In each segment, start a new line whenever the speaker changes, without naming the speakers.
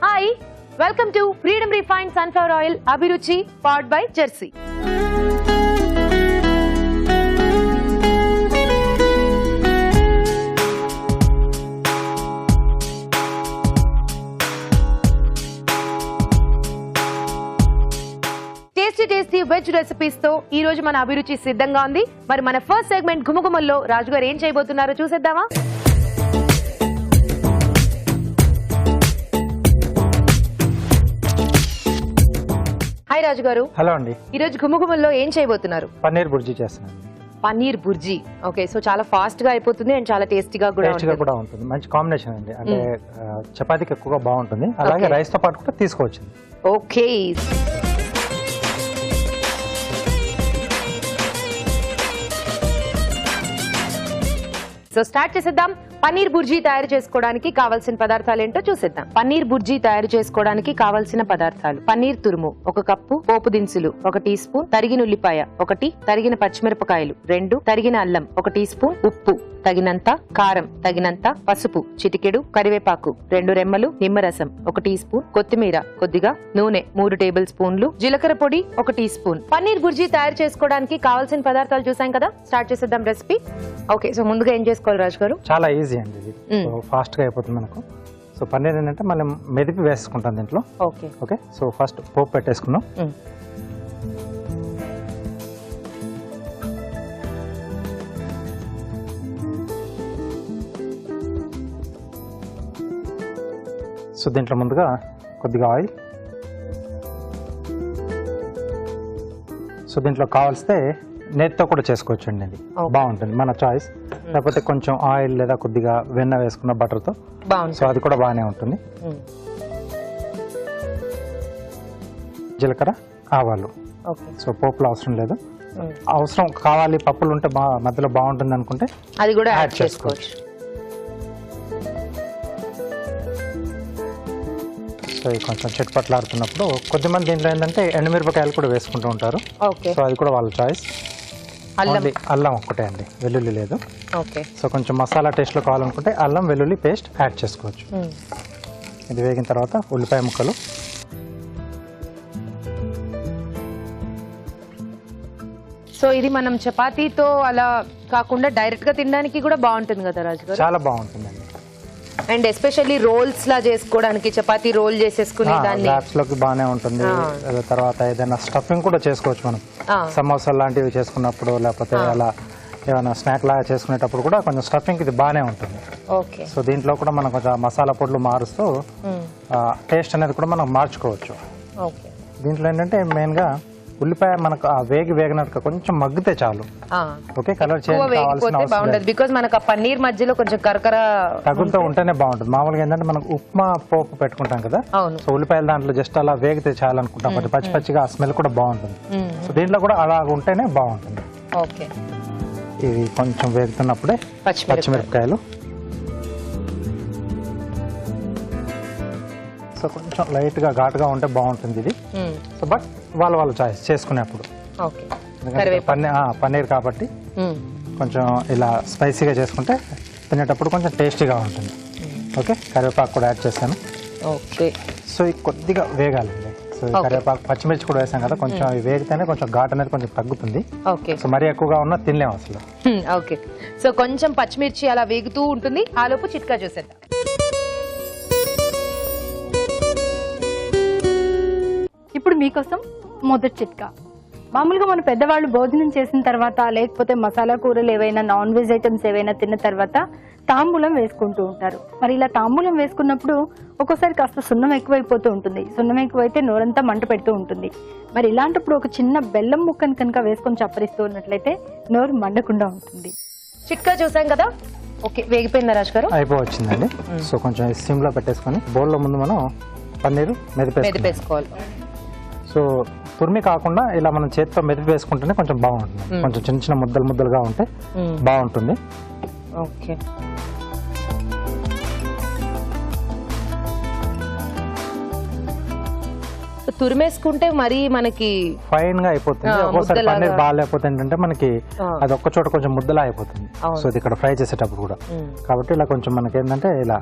Hi, welcome to Freedom Refined Sunflower Oil Abhiruchi powered by Jersey. Tasty veg recipes తో ఈ రోజు మన అభిరుచి సిద్ధంగా ఉంది. మరి మన ఫస్ట్ సెగ్మెంట్ గుమగుమల్లో రాజు గారు ఏం చేయబోతున్నారో చూసేద్దామా? హాయ్ రాజు గారు.
హలో అండి.
ఈ రోజు గుమగుమల్లో ఏం చేయబోతున్నారు?
పన్నీర్ బుర్జీ చేస్తున్నాను.
పన్నీర్ బుర్జీ. ఓకే, సో చాలా ఫాస్ట్ గా అయిపోతుంది అండ్ చాలా టేస్టీగా కూడా
ఉంటుంది. మంచి కాంబినేషన్ అండి. అంటే చపాతీకి ఎక్కువగా బాగుంటుంది, అలాగే రైస్ తో పాటు కూడా తీసుకోవచ్చు.
ఓకే, సో స్టార్ట్ చేసేద్దాం. పన్నీర్ బుర్జీ తయారు చేసుకోవడానికి కావాల్సిన పదార్థాలు ఏంటో చూసేద్దాం. పన్నీర్ బుర్జీ తయారు చేసుకోవడానికి కావాల్సిన పదార్థాలు: పన్నీర్ తురుము 1 కప్పు, పోపు దినుసులు 1 టీ స్పూన్, తరిగిన ఉల్లిపాయ 1, తరిగిన పచ్చిమిరపకాయలు 2, తరిగిన అల్లం 1 టీ స్పూన్, ఉప్పు తగినంత, కారం తగినంత, పసుపు చిటికెడు, కరివేపాకు 2 రెమ్మలు, నిమ్మరసం 1 టీ స్పూన్, కొత్తిమీర కొద్దిగా, నూనె 3 టేబుల్ స్పూన్లు, జీలకర్ర పొడి 1 టీ స్పూన్. పన్నీర్ బుర్జీ తయారు చేసుకోవడానికి కావాల్సిన పదార్థాలు చూసాం కదా, స్టార్ట్ చేసేద్దాం రెసిపీ. ఓకే, సో ముందుగా ఏం చేసుకోవాలి రాజు గారు?
చాలా ఈజీ అండి ఇది, ఫాస్ట్ గా అయిపోతుంది మనకు. సో పన్నీర్ ఏంటంటే మనం మెదిపి వేసుకుంటాం దీంట్లో. ఓకే, సో ఫస్ట్ పోపు పెట్టేసుకున్నాం. సో దీంట్లో ముందుగా కొద్దిగా ఆయిల్. సో దీంట్లో కావాల్స్తే నేతితో కూడా చేసుకోవచ్చు అండి, ఇది బాగుంటుంది, మన చాయిస్. లేకపోతే కొంచెం ఆయిల్ లేదా కొద్దిగా వెన్న వేసుకున్న బటర్తో, సో అది కూడా బాగానే ఉంటుంది. జీలకర్ర, ఆవాలు. సో పోపులో అవసరం లేదు. అవసరం కావాలి పప్పులు ఉంటే మధ్యలో బాగుంటుంది అనుకుంటే
అది కూడా యాడ్ చేసుకోవచ్చు.
సో కొంచెం చిట్పట్లాడుతున్నప్పుడు కొద్దిమంది దీంట్లో ఏంటంటే ఎండుమిరపకాయలు కూడా వేసుకుంటూ ఉంటారు. సో అది కూడా వాళ్ళ చాయిస్. అల్లం ఒక్కటే అండి, వెల్లుల్లి లేదు. సో కొంచెం మసాలా టేస్ట్లో కావాలనుకుంటే అల్లం వెల్లుల్లి పేస్ట్ యాడ్ చేసుకోవచ్చు. ఇది వేగిన తర్వాత ఉల్లిపాయ ముక్కలు,
సో ఇది మనం చపాతీతో అలా కాకుండా డైరెక్ట్ గా తినడానికి కూడా బాగుంటుంది కదా రాజు గారు?
చాలా బాగుంటుందండి.
అండ్ ఎస్పెషల్లీ రోల్స్ లా చేసుకోవడానికి, చపాతీ రోల్ చేసేసుకుని దాన్ని
లోకి బాగానే ఉంటుంది. తర్వాత ఏదైనా స్టఫింగ్ కూడా చేసుకోవచ్చు మనం, సమోసా లాంటివి చేసుకున్నప్పుడు, లేకపోతే అలా ఏమైనా స్నాక్ లాగా చేసుకునేటప్పుడు కూడా కొంచెం స్టఫింగ్ ఇది బాగానే ఉంటుంది.
ఓకే,
సో దీంట్లో కూడా మనం కొంచెం మసాలా పొడులు మారుస్తూ టేస్ట్ అనేది కూడా మనం మార్చుకోవచ్చు. దీంట్లో ఏంటంటే మెయిన్ గా ఉల్లిపాయ మనకు వేగినట్టు కొంచెం మగ్గితే చాలు. ఓకే, కలర్ చేంజ్ కావాల్సిన
బాగుండదు, బికాజ్ మనకు ఆ పన్నీర్ మధ్యలో కొంచెం కరకర
తగులుతూ ఉంటేనే బాగుంటుంది. మామూలుగా ఏంటంటే మనకు ఉప్మా పోపు పెట్టుకుంటాం కదా, సో ఉల్లిపాయలు దాంట్లో జస్ట్ అలా వేగితే చాలు అనుకుంటాం, కొంచెం పచ్చి పచ్చిగా ఆ స్మెల్ కూడా బాగుంటుంది. సో దీంట్లో కూడా అలా ఉంటేనే బాగుంటుంది.
ఓకే,
ఇవి కొంచెం వేగుతున్నప్పుడే పచ్చిమిరపకాయలు. సో కొంచెం లైట్ గా ఘాటుగా ఉంటే బాగుంటుంది ఇది. సో బట్ వాళ్ళ చాయిస్ చేసుకునేప్పుడు. పన్నీర్ కాబట్టి కొంచెం ఇలా స్పైసీగా చేసుకుంటే తినేటప్పుడు కొంచెం టేస్టీగా ఉంటుంది. ఓకే, కరివేపాకు కూడా యాడ్ చేశాను.
ఓకే,
సో ఇది కొద్దిగా వేగాలండి. సో కరివేపాకు పచ్చిమిర్చి కూడా వేసాం కదా, కొంచెం అవి వేగితేనే కొంచెం ఘాటు అనేది కొంచెం తగ్గుతుంది. సో మరీ ఎక్కువగా ఉన్నా తినలేము అసలు.
ఓకే, సో కొంచెం పచ్చిమిర్చి అలా వేగుతూ ఉంటుంది. ఆ లోపు చిట్కా చూసేద్దాం.
ఇప్పుడు మీకోసం మొదటి చిట్కా. మామూలుగా మన పెద్దవాళ్ళు భోజనం చేసిన తర్వాత, లేకపోతే మసాలా కూరలు ఏవైనా, నాన్ వెజ్ ఐటమ్స్ ఏవైనా తిన్న తర్వాత తాంబూలం వేసుకుంటూ ఉంటారు. మరి ఇలా తాంబూలం వేసుకున్నప్పుడు ఒక్కోసారి కాస్త సున్నం ఎక్కువైపోతూ ఉంటుంది. సున్నం ఎక్కువైతే నోరంతా మంట పెడుతూ ఉంటుంది. మరి ఇలాంటప్పుడు ఒక చిన్న బెల్లం ముక్కను కనుక వేసుకొని చప్పరిస్తూ ఉన్నట్లయితే నోరు మండకుండా ఉంటుంది.
చిట్కా చూసాం కదా. ఓకే, వేగిపోయిందా రాజు గారు?
అయిపోవచ్చిందండి. సో కొంచెం సిమ్ లో పెట్టేసుకొని బౌల్లో ముందు మనం పన్నీరు మెదిపేసుకోవాలి. సో తురిమి కాకుండా ఇలా మనం చేతితో మెదిపి వేసుకుంటేనే కొంచెం బాగుంటుంది. కొంచెం చిన్న చిన్న ముద్దలుగా ఉంటే బాగుంటుంది.
ఓకే, తురిమేసుకుంటే మరి మనకి
ఫైన్ గా అయిపోతుంది. ఒక్కోసారి పన్నీర్ బాగాలేకపోతే ఏంటంటే మనకి అది ఒక్క చోట కొంచెం ముద్దలా అయిపోతుంది. సో ఇది ఇక్కడ ఫ్రై చేసేటప్పుడు కూడా కాబట్టి ఇలా కొంచెం మనకి ఏంటంటే ఇలా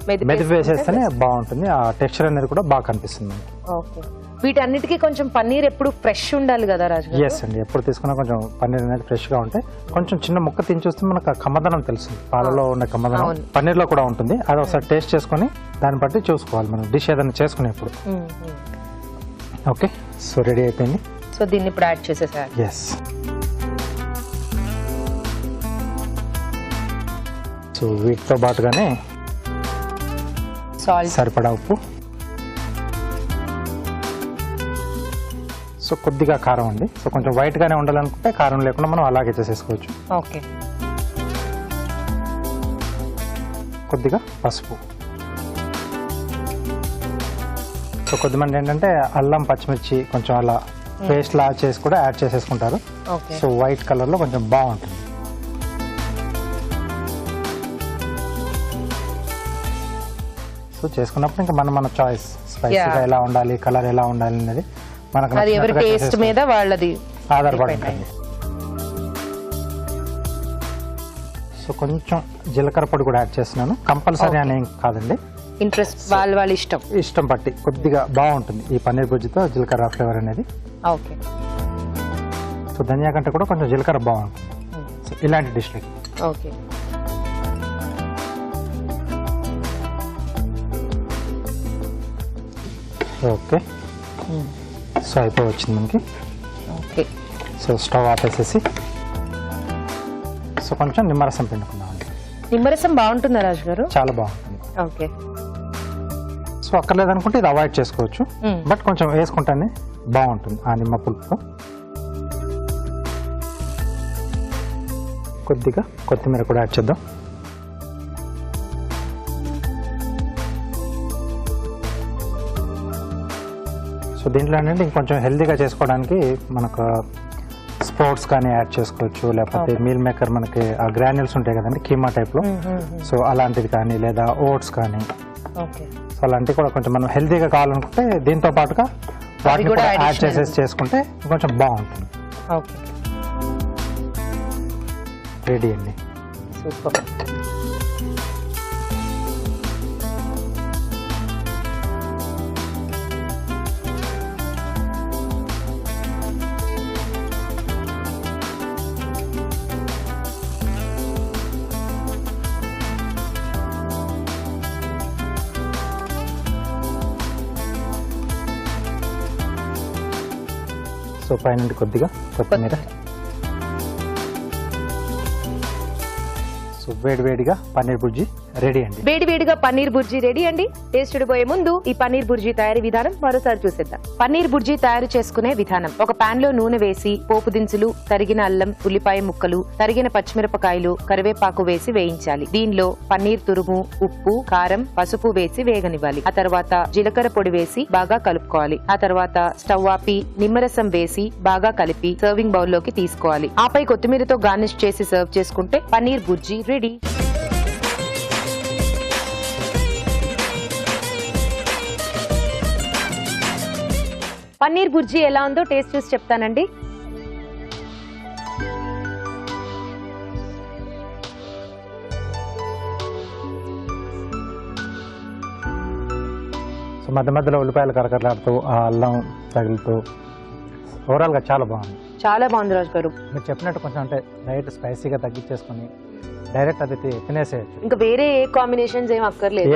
మెదిపి వేసేస్తేనే బాగుంటుంది. ఆ టెక్స్చర్ అనేది కూడా బాగా కనిపిస్తుంది.
వీటన్నిటికీ కొంచెం పన్నీర్ ఎప్పుడు ఫ్రెష్ ఉండాలి కదా రాజు?
ఎస్ అండి, ఎప్పుడు తీసుకున్నా కొంచెం పన్నీర్ అనేది ఫ్రెష్ గా ఉంటే కొంచెం చిన్న ముక్క తిని చూస్తే మనకు ఆ కమ్మదనం తెలుస్తుంది. పాలలో ఉన్న కమ్మదనం పన్నీర్ లో కూడా ఉంటుంది. అది ఒకసారి టేస్ట్ చేసుకుని దాన్ని బట్టి చూసుకోవాలి మనం డిష్ ఏదైనా చేసుకునేప్పుడు. ఓకే, సో రెడీ అయిపోయింది.
సో దీన్ని ఇప్పుడు యాడ్ చేసేసారు.
ఎస్, సో వీటితో పాటుగానే
సాల్ట్,
సరిపడా ఉప్పు, సో కొద్దిగా కారం అండి. సో కొంచెం వైట్ గానే ఉండాలనుకుంటే కారం లేకుండా మనం అలాగే చేసేసుకోవచ్చు.
ఓకే,
కొద్దిగా పసుపు. సో కొద్దిమంది ఏంటంటే అల్లం పచ్చిమిర్చి కొంచెం అలా పేస్ట్ లా చేసి కూడా యాడ్ చేసేసుకుంటారు. సో వైట్ కలర్ లో కొంచెం బాగుంటుంది. సో చేసుకున్నప్పుడు ఇంకా మన చాయిస్, స్పైసీగా ఎలా ఉండాలి, కలర్ ఎలా ఉండాలి అనేది మనకు
అది ఎవరి టేస్ట్ మీద వాళ్ళది
ఆధారపడి ఉంటుంది. సో కొంచెం జీలకర్ర పొడి కూడా యాడ్ చేస్తున్నాను. కంపల్సరీ అని ఏం కాదండి,
ఇంట్రెస్ట్ వాళ్ళ ఇష్టం
పట్టి కొద్దిగా బాగుంటుంది ఈ పన్నీర్ బుజ్జితో జీలకర్ర ఫ్లేవర్ అనేది.
ఓకే,
సో ధనియా కంటే కూడా కొంచెం జీలకర్ర బాగుంటుంది సో ఇలాంటి డిష్లకి.
ఓకే,
ఓకే, సో అయిపోయి వచ్చింది మనకి.
ఓకే,
సో స్టవ్ ఆపేసేసి సో కొంచెం నిమ్మరసం పిండుకుందామండి.
నిమ్మరసం బాగుంటుందా రాజు గారు?
చాలా బాగుంటుంది.
ఓకే,
సో అక్కర్లేదనుకుంటే ఇది అవాయిడ్ చేసుకోవచ్చు, బట్ కొంచెం వేసుకుంటేనే బాగుంటుంది ఆ నిమ్మ పులుపుతో. కొద్దిగా కొత్తిమీర కూడా యాడ్ చేద్దాం. సో దీంట్లో ఏంటంటే ఇంకొంచెం హెల్తీగా చేసుకోవడానికి మనకు స్ప్రౌట్స్ కానీ యాడ్ చేసుకోవచ్చు, లేకపోతే మీల్ మేకర్ మనకి ఆ గ్రాన్యూల్స్ ఉంటాయి కదండి కీమా టైప్ లో, సో అలాంటిది కానీ లేదా ఓట్స్ కానీ, సో అలాంటివి కూడా కొంచెం మనం హెల్తీగా కావాలనుకుంటే దీంతో పాటుగా వాటిని కూడా యాడ్ చేసేసి చేసుకుంటే కొంచెం బాగుంటుంది. రెడీ అండి.
సూపర్.
సో పైన కొద్దిగా కొత్తిమీర. సో వేడివేడిగా పన్నీర్ బుర్జీ రెడీ అండి.
వేడివేడిగా పన్నీర్ బుర్జీ రెడీ అండి. టేస్ట్ చూడబోయే ముందు ఈ పన్నీర్ బుర్జీ తయారీ విధానం మరోసారి చూసేద్దాం. పన్నీర్ బుర్జీ తయారు చేసుకునే విధానం: ఒక పాన్ లో నూనె వేసి పోపు దినుసులు, తరిగిన అల్లం, ఉల్లిపాయ ముక్కలు, తరిగిన పచ్చిమిరపకాయలు, కరివేపాకు వేసి వేయించాలి. దీనిలో పన్నీర్ తురుము, ఉప్పు, కారం, పసుపు వేసి వేగనివ్వాలి. ఆ తర్వాత జీలకర్ర పొడి వేసి బాగా కలుపుకోవాలి. ఆ తర్వాత స్టవ్ ఆపి నిమ్మరసం వేసి బాగా కలిపి సర్వింగ్ బౌల్ లోకి తీసుకోవాలి. ఆపై కొత్తిమీరతో గార్నిష్ చేసి సర్వ్ చేసుకుంటే పన్నీర్ బుర్జీ రెడీ. పన్నీర్ బుర్జీ ఎలా ఉందో టేస్ట్ చూసి చెప్తానండి.
సో మధ్య మధ్యలో ఉల్లిపాయలు కరకరలాడుతూ ఆ అల్లం తగులుతూ ఓవరాల్ గా చాలా బాగుంది.
చాలా బాగుంది రాజు గారు.
మీరు చెప్పినట్టు కొంచెం అంటే డైరెక్ట్ స్పైసీగా తగ్గించేసుకుని డైరెక్ట్ అది తినేసేయచ్చు.
ఇంకా వేరే ఏ కాంబినేషన్స్ ఏం అక్కర్లేదు.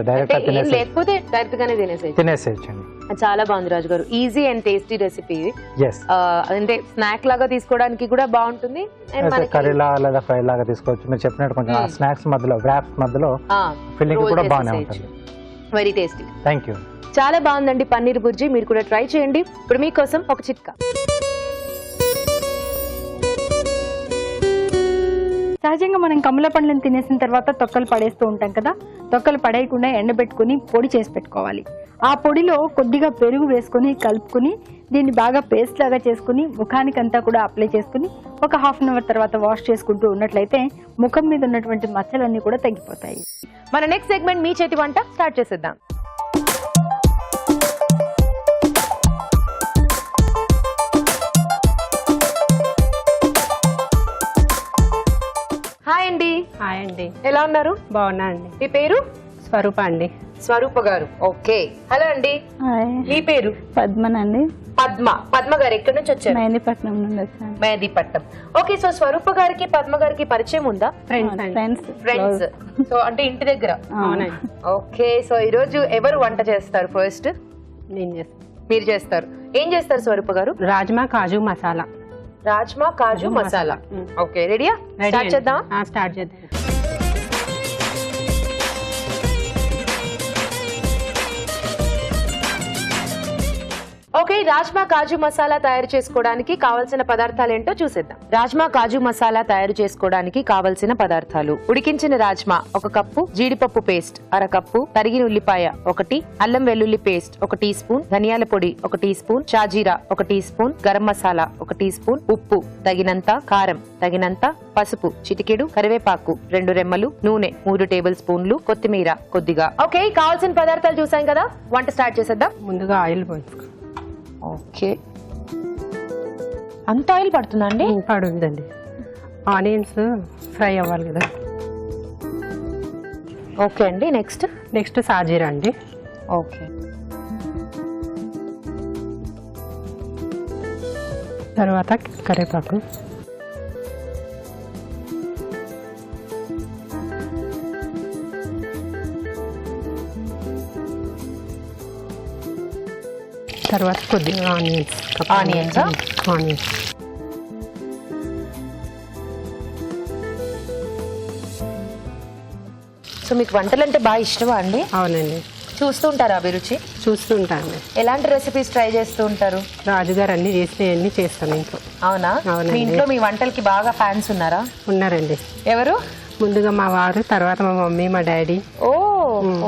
డైరెక్ట్
లేకపోతే డైరెక్ట్ గానే
తినేసేయచ్చండి.
చాలా బాగుంది రాజు గారు. Easy and tasty recipe.
Yes,
అంటే స్నాక్ లాగా తీసుకోవడానికి కూడా బాగుంటుంది.
కర్రీ లాగా లేదా ఫ్రై లాగా తీసుకోవచ్చు. మీరు చెప్పినట్టు కొంచెం స్నాక్స్ మధ్యలో వ్రాప్స్ మధ్యలో ఫిల్లింగ్ కూడా బాగానే ఉంటుంది.
Very tasty.
Thank you.
చాలా బాగుందండి పన్నీర్ బుర్జీ. మీరు కూడా ట్రై చేయండి. ఇప్పుడు మీకోసం ఒక చిట్కా.
సహజంగా మనం కమల పండ్లను తినేసిన తర్వాత తొక్కలు పడేస్తూ ఉంటాం కదా. తొక్కలు పడేయకుండా ఎండబెట్టుకుని పొడి చేసి పెట్టుకోవాలి. ఆ పొడిలో కొద్దిగా పెరుగు వేసుకుని కలుపుకుని దీన్ని బాగా పేస్ట్ లాగా చేసుకుని ముఖానికంతా కూడా అప్లై చేసుకుని ఒక హాఫ్ అన్ అవర్ తర్వాత వాష్ చేసుకుంటూ ఉన్నట్లయితే ముఖం మీద ఉన్నటువంటి మచ్చలన్నీ కూడా తగ్గిపోతాయి.
మన నెక్స్ట్ సెగ్మెంట్ మీ చేతి వంట స్టార్ట్ చేసేద్దాం.
హాయ్ అండి,
ఎలా ఉన్నారు?
బాగున్నా అండి.
మీ పేరు?
స్వరూప అండి.
స్వరూప గారు. ఓకే, హలో అండి. మీ పేరు?
పద్మనండి.
పద్మ గారు ఎక్కడి నుంచి వచ్చారు?
మెహదీపట్నం నుండి వచ్చాను.
మెహదీపట్నం. ఓకే, సో స్వరూప గారికి పద్మ గారికి పరిచయం ఉందా? ఫ్రెండ్స్. సో అంటే ఇంటి దగ్గర.
అవునండి.
ఓకే, సో ఈ రోజు ఎవరు వంట చేస్తారు? ఫస్ట్
నేను చేస్తాను.
మీరు చేస్తారు. ఏం చేస్తారు స్వరూప గారు?
రాజ్మా కాజు మసాలా.
రాజ్మా కాజు మసాలా. ఓకే, రెడీయా? స్టార్ట్ చేద్దాం.
స్టార్ట్ చేద్దాం.
ఓకే, రాజ్మా కాజు మసాలా తయారు చేసుకోవడానికి కావలసిన పదార్థాలు ఏంటో చూసేద్దాం. రాజ్మా కాజు మసాలా తయారు చేసుకోవడానికి కావలసిన పదార్థాలు: ఉడికించిన రాజ్మా 1 కప్పు, జీడిపప్పు పేస్ట్ 1/2 కప్పు, తరిగిన ఉల్లిపాయ 1, అల్లం వెల్లుల్లి పేస్ట్ 1 టీ స్పూన్, ధనియాల పొడి 1 టీ స్పూన్, షాజీరా 1 teaspoon, garam masala 1 teaspoon, ఉప్పు తగినంత, కారం తగినంత, పసుపు చిటికెడు, కరివేపాకు 2 రెమ్మలు, నూనె 3 టేబుల్ స్పూన్లు, కొత్తిమీర కొద్దిగా. ఓకే, కావాల్సిన పదార్థాలు చూసాం కదా, వంట స్టార్ట్ చేసేద్దాం.
ముందుగా ఆయిల్ పోయించుకో.
ఓకే, అంత ఆయిల్ పడుతుందా అండి?
పడుందండి. ఆనియన్స్ ఫ్రై అవ్వాలి కదా.
ఓకే అండి, నెక్స్ట్
సాజీరా అండి.
ఓకే,
తర్వాత కరివేపాకు, తర్వాత కొద్దిగా ఆనియన్స్. ఆనియన్స్
సో మీకు వంటలు అంటే బాగా ఇష్టమా అండి?
అవునండి,
చూస్తూ ఉంటారా అభిరుచి?
చూస్తూ ఉంటాను.
ఎలాంటి రెసిపీస్ ట్రై చేస్తూ ఉంటారు?
రాజుగారు అన్ని చేసినవన్నీ చేస్తాను ఇంట్లో.
అవునా?
అవునండి.
మీ ఇంట్లో మీ వంటలకి బాగా ఫ్యాన్స్ ఉన్నారా?
ఉన్నారండి.
ఎవరు?
ముందుగా మా వారు, తర్వాత మా మమ్మీ, మా డాడీ.
ఓ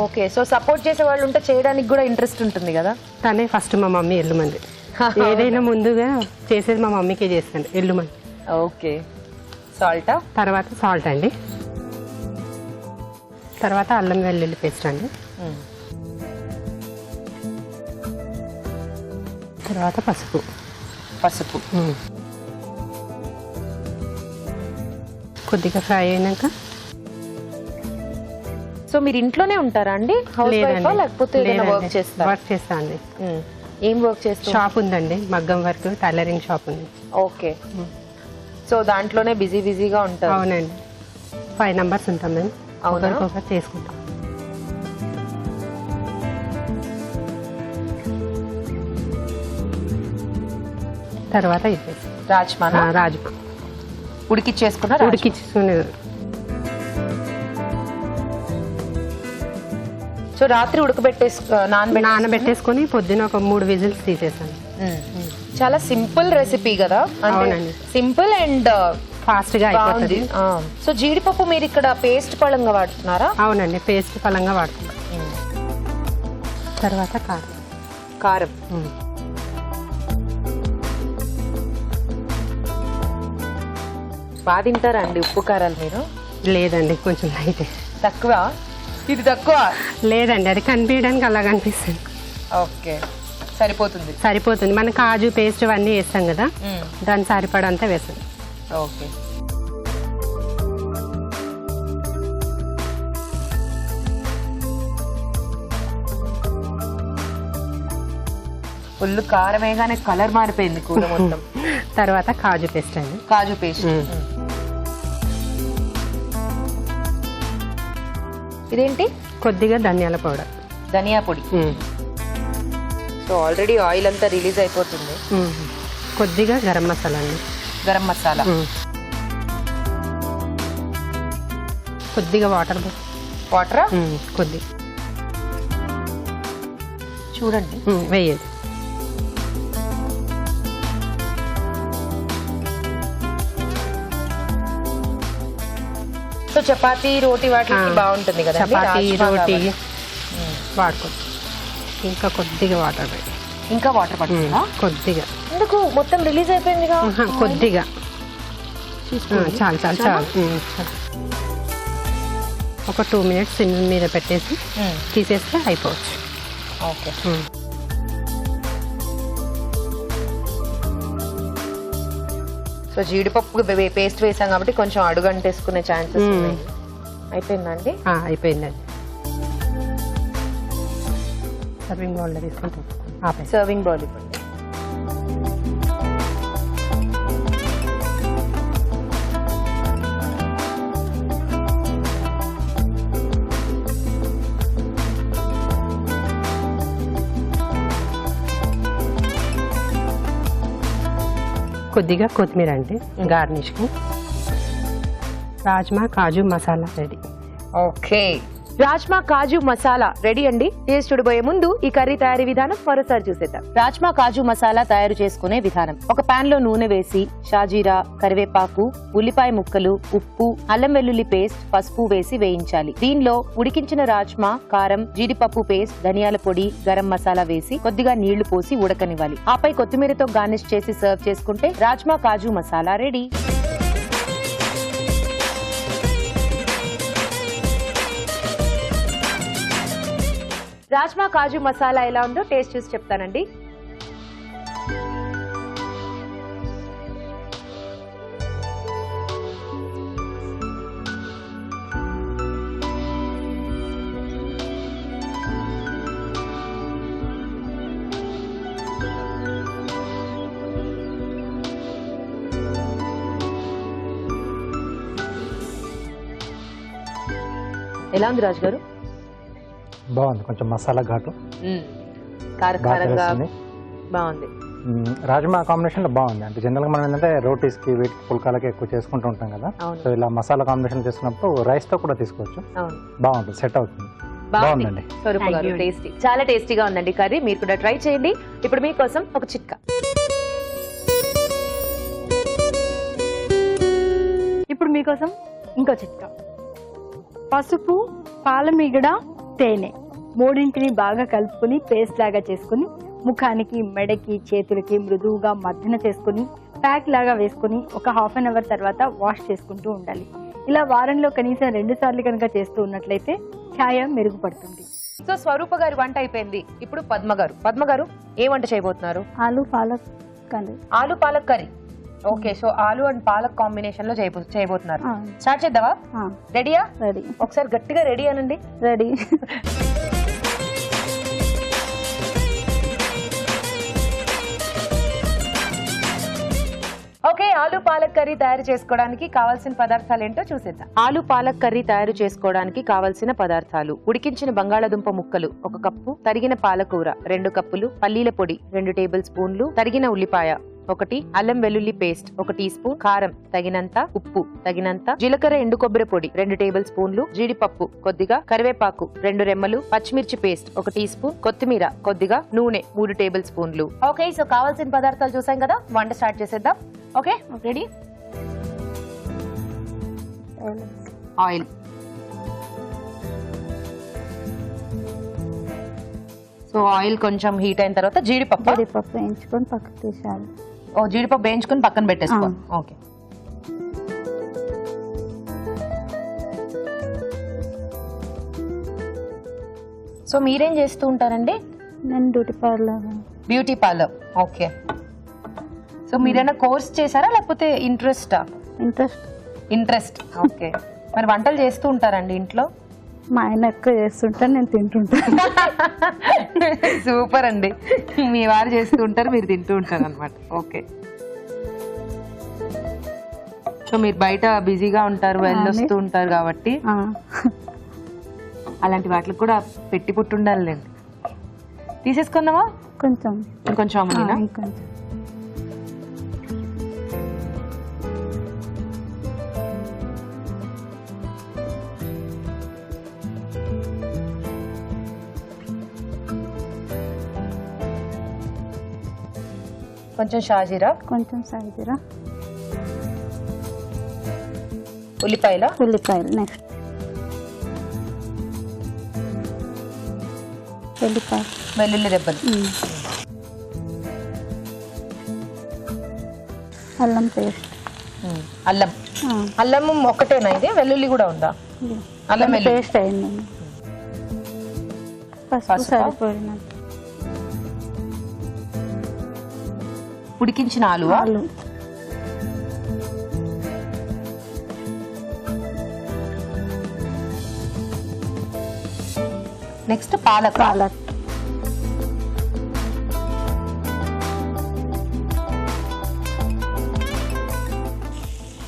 ఓకే, సో సపోర్ట్ చేసే వాళ్ళు ఉంటే చేయడానికి కూడా ఇంట్రెస్ట్ ఉంటుంది కదా.
తనే ఫస్ట్ మా మమ్మీ ఎల్లుమంది. ఏదైనా ముందుగా చేసేది మా మమ్మీకే చేస్తాను, ఎల్లుమంది.
ఓకే, సాల్టా?
తర్వాత సాల్ట్ అండి. తర్వాత అల్లం వెల్లుల్లి పేస్ట్ అండి. తర్వాత పసుపు. కొద్దిగా ఫ్రై అయినాక.
సో మీరు ఇంట్లోనే ఉంటారా అండి? హౌస్ వైఫ్ లేకపోతే ఏదైనా వర్క్ చేస్తారా?
వర్క్ చేస్తా అండి.
ఏం వర్క్ చేస్తారు?
షాప్ ఉందండి, మగ్గం వర్క్, టైలరింగ్ షాప్ ఉంది.
ఓకే, సో దాంట్లోనే బిజీగా ఉంటారు.
అవునండి, 5 నంబర్స్ ఉంటాం మేము. ఒకరికొకరు చేసుకుంటాం. తర్వాత ఇది
రాజ్మా ఉడికిచ్చేసుకున్నారు.
ఉడికించుకునేది.
సో రాత్రి
నానబెట్టేసుకొని పొద్దున ఒక 3 విజిల్స్ తీసేసాను.
చాలా సింపుల్ రెసిపీ కదా.
అవునండి,
సింపుల్ అండ్
ఫాస్ట్ గా అయిపోతుంది.
సో జీడిపప్పు మీరు ఇక్కడ పేస్ట్ పళంగా వాడుతున్నారా?
అవునండి, పేస్ట్ పళంగా వాడుతున్నాం. తర్వాత
కారం. బాగా తింటారా అండి ఉప్పు కారాలు మీరు?
లేదండి, కొంచెం లైట్.
తక్కువ? ఇది తక్కువ?
లేదండి, అది కనిపించడానికి అలా కనిపిస్తుంది.
ఓకే, సరిపోతుంది.
మన కాజు పేస్ట్ అవన్నీ వేస్తాం కదా, దాని సరిపడంతా వేస్తాం.
ఓకే, ఫుల్ కారం వేయగానే కలర్ మారిపోయింది కూర మొత్తం.
తర్వాత కాజు పేస్ట్ అండి.
కాజు పేస్ట్. ఇదేంటి?
కొద్దిగా ధనియాల పౌడర్.
ధనియా పొడి. సో ఆల్రెడీ ఆయిల్ అంతా రిలీజ్ అయిపోతుంది.
కొద్దిగా గరం మసాలా అండి.
గరం మసాలా.
కొద్దిగా వాటరా? కొద్దిగా
చూడండి,
వేయండి.
సో చపాతీ రోటీ వాటికి బాగుంటుంది కదా.
చపాతీ రోటీ వాడుకోవచ్చు. ఇంకా కొద్దిగా వాటర్.
ఇంకా వాటర్ పడుతుందా?
కొద్దిగా.
ఎందుకు? మొత్తం రిలీజ్ అయిపోయింది.
కొద్దిగా చాలు. ఒక 2 మినిట్స్ సిమ్ మీద పెట్టేసి తీసేస్తే అయిపోవచ్చు.
ఓకే, సో జీడిపప్పు పేస్ట్ వేసాం కాబట్టి కొంచెం అడుగంటేసుకునే ఛాన్సెస్ ఉన్నాయి. అయిపోయిందండి.
అయిపోయిందండి. సర్వింగ్ బౌల్లో తీసుకుంటాం.
సర్వింగ్ బౌల్ ఇవ్వండి.
కొద్దిగా కొత్తిమీర అండి గార్నిష్కి. రాజ్మా కాజు మసాలా రెడీ.
ఓకే, రాజ్మా కాజు మసాలా రెడీ అండి. టేస్ట్ చూడబోయే ముందు ఈ కర్రీ తయారీ విధానం మరోసారి చూసేద్దాం. రాజ్మా కాజు మసాలా తయారు చేసుకునే విధానం: ఒక పాన్ లో నూనె వేసి షాజీరా, కరివేపాకు, ఉల్లిపాయ ముక్కలు, ఉప్పు, అల్లం వెల్లుల్లి పేస్ట్, పసుపు వేసి వేయించాలి. దీనిలో ఉడికించిన రాజ్మా, కారం, జీడిపప్పు పేస్ట్, ధనియాల పొడి, గరం మసాలా వేసి కొద్దిగా నీళ్లు పోసి ఉడకనివ్వాలి. ఆపై కొత్తిమీరతో గార్నిష్ చేసి సర్వ్ చేసుకుంటే రాజ్మా కాజు మసాలా రెడీ. రాజ్మా కాజు మసాలా ఎలా ఉందో టేస్ట్ చూసి చెప్తానండి. ఎలా ఉంది రాజు గారు?
బాగుంది, కొంచెం మసాలా ఘాటు
కారంగా బాగుంది.
రాజ్మా కాంబినేషన్ లో బాగుంది. అంటే జనరల్ గా మనం ఏంటంటే రోటీస్ కి వీటికి పుల్కాలకి ఎక్కువ చేసుకుంటూ ఉంటాం కదా. సో ఇలా మసాలా కాంబినేషన్ చేసుకున్నప్పుడు రైస్ తో కూడా తీసుకోవచ్చు. బాగుంటుంది, సెట్ అవుతుంది. బాగుందండి,
టేస్టీ, చాలా టేస్టీగా ఉందండి కర్రీ. మీరు కూడా ట్రై చేయండి. ఇప్పుడు మీకోసం ఒక చిట్కా.
ఇప్పుడు మీకోసం ఇంకో చిట్కా. పసుపు, పాలమీగడ, తేనె మూడింటిని బాగా కలుపుకొని పేస్ట్ లాగా చేసుకుని ముఖానికి, మెడకి, చేతులకి మృదువుగా మర్దన చేసుకుని ప్యాక్ లాగా వేసుకుని ఒక హాఫ్ అన్ అవర్ తర్వాత వాష్ చేసుకుంటూ ఉండాలి. ఇలా వారంలో కనీసం 2 సార్లు కనుక చేస్తూ ఉన్నట్లయితే ఛాయ మెరుగుపడుతుంది.
సో స్వరూప గారి వంట అయిపోయింది. ఇప్పుడు పద్మ గారు ఏ వంట చేయబోతున్నారు?
ఆలు పాలక్ కర్రీ.
ఆలు పాలక్ కర్రీ. ఓకే, సో ఆలు అండ్ పాలక్ కాంబినేషన్ లో చేయబోతున్నారు. స్టార్ట్ చేద్దామా? రెడీయా?
రెడీ.
ఒకసారి గట్టిగా రెడీ అనండి.
రెడీ.
ఓకే, ఆలు పాలక్ కర్రీ తయారు చేసుకోవడానికి కావాల్సిన పదార్థాలు ఏంటో చూసేద్దాం. ఆలు పాలక్ కర్రీ తయారు చేసుకోవడానికి కావాల్సిన పదార్థాలు: ఉడికించిన బంగాళాదుంప ముక్కలు 1 కప్పు, తరిగిన పాలకూర 2 కప్పులు, పల్లీల పొడి 2 టేబుల్ స్పూన్లు, తరిగిన ఉల్లిపాయ 1, అల్లం వెల్లుల్లి పేస్ట్ 1 టీ స్పూన్, కారం తగినంత, ఉప్పు తగినంత, జీలకర్ర ఎండు కొబ్బరి పొడి 2 టేబుల్ స్పూన్లు, జీడిపప్పు కొద్దిగా, కరివేపాకు 2 రెమ్మలు, పచ్చిమిర్చి పేస్ట్ 1 టీ స్పూన్, కొత్తిమీర కొద్దిగా, నూనె 3 టేబుల్ స్పూన్లు. ఓకే, సో కావాల్సిన పదార్థాలు చూసాం కదా, వంట స్టార్ట్ చేసేద్దాం. Okay, ready. Oil, so oil కొంచెం హీట్ అయిన తర్వాత జీడిపప్పు
వేయించుకొని పక్కకు తీసేయాలి.
జీడిపప్పు వేయించుకొని పక్కన పెట్టేసుకోవాలి. ఓకే, సో మీరేం చేస్తూ ఉంటారండి?
నేను
బ్యూటీ పార్లర్. ఓకే, సో మీరైనా కోర్స్ చేశారా లేకపోతే ఇంట్రెస్టా? ఇంట్రెస్ట్. ఓకే, మరి వంటలు చేస్తూ ఉంటారండి ఇంట్లో?
మా ఆయన ఎక్కువ చేస్తుంటారు, నేను తింటుంటాను.
సూపర్ అండి, మీ వారు చేస్తూ ఉంటారు, మీరు తింటూ ఉంటారు అనమాట. ఓకే, సో మీరు బయట బిజీగా ఉంటారు, వెళ్ళొస్తూ ఉంటారు కాబట్టి అలాంటి వాటికి కూడా పెట్టి పుట్టుండాలండి. తీసేసుకుందామా?
కొంచెం
ఇంకొంచెం అమ్మినా? కొంచెం షాజీరా, ఉల్లిపాయలు
నెక్స్ట్
వెల్లుల్లి రెబ్బలు,
అల్లం పేస్ట్,
అల్లం ఒక్కటేనా ఇది? వెల్లుల్లి కూడా ఉందా? అల్లం
పేస్ట్ అయింది. పసుపు సరిపోయిన,
ఉడికించిన ఆలు, నెక్స్ట్ పాలక్.
పాలక్.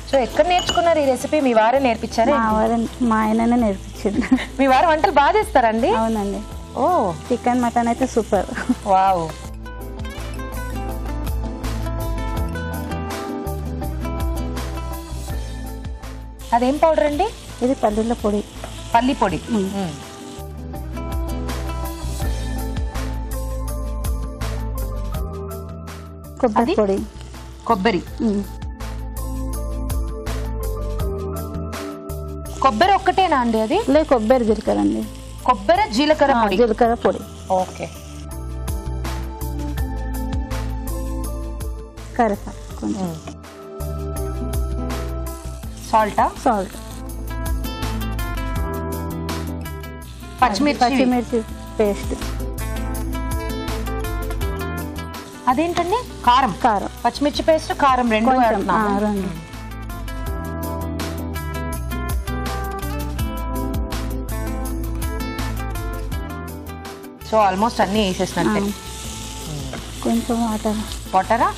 సో ఎక్కడ నేర్చుకున్నారు ఈ రెసిపీ? మీ వారే నేర్పించారా?
మా ఆయననే నేర్పించింది.
మీ వారు వంటలు బాగా చేస్తారండి?
అవునండి.
ఓ,
చికెన్ మటన్ అయితే సూపర్.
వావ్. అదేం పౌడర్ అండి?
ఇది పల్లీల పొడి.
పల్లి పొడి.
కొబ్బరి పొడి.
కొబ్బరి. కొబ్బరి ఒక్కటేనా అండి అది?
లే, కొబ్బరి జీలకర్ర అండి.
కొబ్బరి జీలకర్ర పొడి.
జీలకర్ర పొడి.
ఓకే.
కరివేపాకు కొంచెం.
సాల్టా?
సాల్ట్.
పచ్చిమిర్చి
పేస్ట్.
అదేంటండి? కారం.
కారం.
పచ్చిమిర్చి పేస్ట్, కారం రెండు
కొంచెం
వేస్తున్నాము.
రెండు.
సో ఆల్మోస్ట్ అన్ని వేసేసినట్టే.
కొంచెం వాటర్.
వాటరా?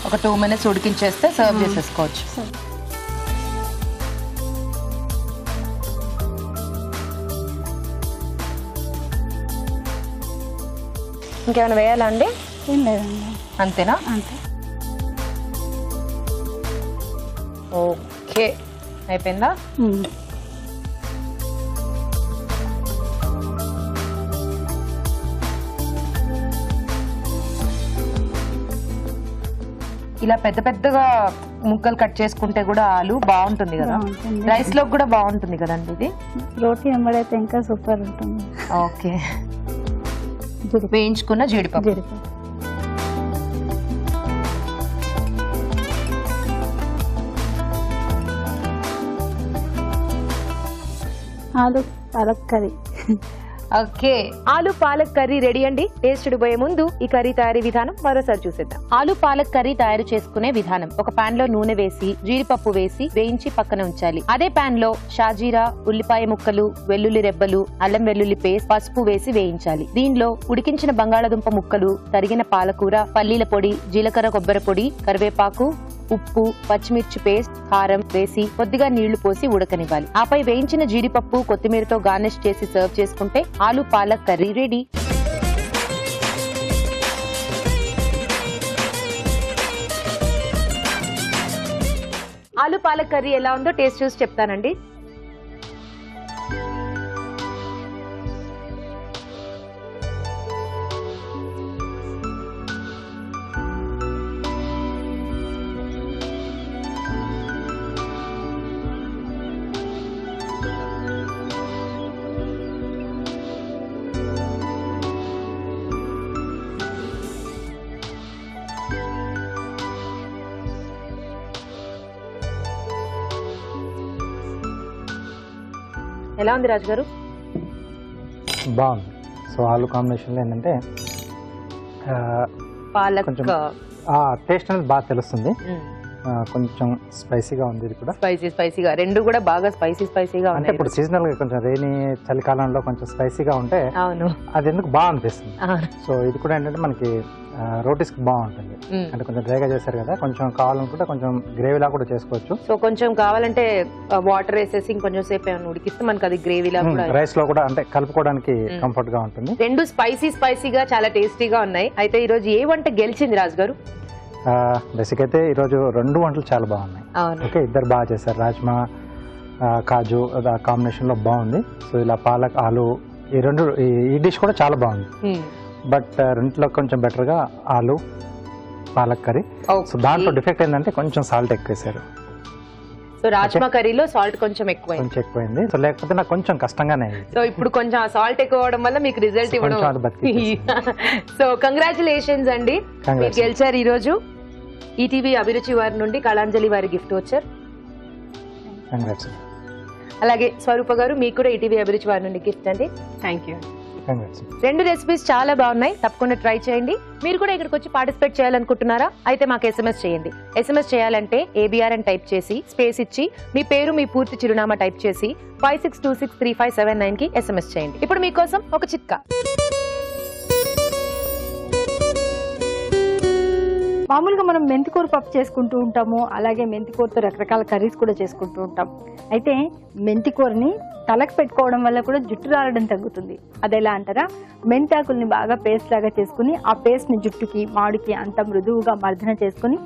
ఒక 2 minutes ఉడికించేస్తే సర్వ్ చేసేసుకోవచ్చు. ఇంకేమైనా వేయాలా అండి?
ఏం లేదండి,
అంతేనా?
అంతే.
ఓకే, అయిపోయిందా? ఇలా పెద్ద పెద్దగా ముక్కలు కట్ చేసుకుంటే కూడా ఆలు బాగుంటుంది కదా,
బాగుంటుంది.
రైస్ లో కూడా బాగుంటుంది కదండి ఇది.
రోటీ ఎంబడైతే ఇంకా సూపర్ ఉంటుంది.
ఓకే, వేయించుకున్న జీడిపప్పు.
జీడిపప్పు. ఆలు పాలక్ కర్రీ.
ఓకే, ఆలు పాలక్ కర్రీ రెడీ అండి. టేస్ట్ పోయే ముందు ఈ కర్రీ తయారీ విధానం మరోసారి చూసేద్దాం. ఆలు పాలక్ కర్రీ తయారు చేసుకునే విధానం: ఒక పాన్ లో నూనె వేసి జీడిపప్పు వేసి వేయించి పక్కన ఉంచాలి. అదే పాన్ లో షాజీరా, ఉల్లిపాయ ముక్కలు, వెల్లుల్లి రెబ్బలు, అల్లం వెల్లుల్లి పేస్ట్, పసుపు వేసి వేయించాలి. దీనిలో ఉడికించిన బంగాళాదుంప ముక్కలు, తరిగిన పాలకూర, పల్లీల పొడి, జీలకర్ర కొబ్బరి పొడి, కరివేపాకు, ఉప్పు, పచ్చిమిర్చి పేస్ట్, కారం వేసి కొద్దిగా నీళ్లు పోసి ఉడకనివ్వాలి. ఆపై వేయించిన జీడిపప్పు, కొత్తిమీరతో గార్నిష్ చేసి సర్వ్ చేసుకుంటే ఆలు పాలక్ కర్రీ రెడీ. ఆలు పాలక్ కర్రీ ఎలా ఉందో టేస్ట్ చూసి చెప్తానండి. ఎలా ఉంది రాజు గారు?
బాగుంది. సో ఆలు కాంబినేషన్లో ఏంటంటే
పాలక్
కొంచెం టేస్ట్ అనేది బాగా తెలుస్తుంది. కొంచెం స్పైసీగా ఉంది. ఇది కూడా
స్పైసీగా, రెండు కూడా బాగా స్పైసీగా
అంటే ఇప్పుడు సీజనల్ గా కొంచెం రైనీ చలికాలంలో కొంచెం స్పైసీగా ఉంటే
అవును
అది ఎందుకు బాగా అనిపిస్తుంది. సో ఇది కూడా ఏంటంటే మనకి రోటీస్ కి బాగుంటుంది. అంటే కొంచెం డ్రైగా చేశారు కదా, కొంచెం కావాలనుకుంటే కొంచెం గ్రేవీలా కూడా చేసుకోవచ్చు.
సో కొంచెం కావాలంటే వాటర్ వేసేసి ఇంకొంచెం సేపు ఏమైనా ఉడికిస్తే మనకి అది గ్రేవీలా కూడా
రైస్ లో కూడా అంటే కలుపుకోవడానికి కంఫర్ట్ గా ఉంటుంది.
రెండు స్పైసీగా చాలా టేస్టీగా ఉన్నాయి. అయితే ఈ రోజు ఏ వంట గెలిచింది రాజు గారు?
బేసిక్ అయితే ఈరోజు 2 వంటలు చాలా బాగున్నాయి. ఓకే, ఇద్దరు బాగా చేశారు. రాజ్మా కాజు కాంబినేషన్ లో బాగుంది. సో ఇలా పాలక్ ఆలు ఈ డిష్ కూడా చాలా బాగుంది. బట్ రెంట్లో కొంచెం బెటర్ గా ఆలు పాలక్ కర్రీ. సో దాంట్లో డిఫెక్ట్ ఏంటంటే కొంచెం సాల్ట్ ఎక్కువ వేసారు.
సో రాజ్మా కర్రీలో సాల్ట్ కొంచెం
ఎక్కువైంది. సో లేకపోతే నాకు కొంచెం కష్టంగానే.
సో ఇప్పుడు కొంచెం సాల్ట్ ఎక్కువ అవడం వల్ల మీకు రిజల్ట్ ఇవ్వడం. సో కంగ్రాచులేషన్స్ అండి, మీరు గెలిచారు ఈ రోజు. ఈటీవీ అభిరుచి వారి నుండి కళాంజలి వారి గిఫ్ట్ వచ్చారు. అలాగే స్వరూప గారు మీకు కూడా ఈటీవీ అభిరుచి వారి నుండి గిఫ్ట్ అండి.
Thank you.
కంగ్రాట్స్.
2 రెసిపీస్ చాలా బాగున్నాయి, తప్పకుండా ట్రై చేయండి. మీరు కూడా ఇక్కడికి వచ్చి పార్టిసిపేట్ చేయాలనుకుంటున్నారా? అయితే మాకు SMS చేయండి. SMS చేయాలంటే ABR అని టైప్ చేసి స్పేస్ ఇచ్చి మీ పేరు మీ పూర్తి చిరునామా టైప్ చేసి 56263579 కి SMS చేయండి. ఇప్పుడు మీకోసం ఒక చిట్కా.
మామూలుగా మనం మెంతికూర పప్పు చేసుకుంటూ ఉంటాము, అలాగే మెంతికూరతో రకరకాల కర్రీస్ కూడా చేసుకుంటూ ఉంటాం. అయితే మెంతికూరని తలకు పెట్టుకోవడం వల్ల కూడా జుట్టు రాలడం తగ్గుతుంది. అది ఎలా అంటారా? మెంతాకుల్ని బాగా పేస్ట్ లాగా చేసుకుని ఆ పేస్ట్ ని జుట్టుకి మాడికి అంత మృదువుగా మర్దన చేసుకుని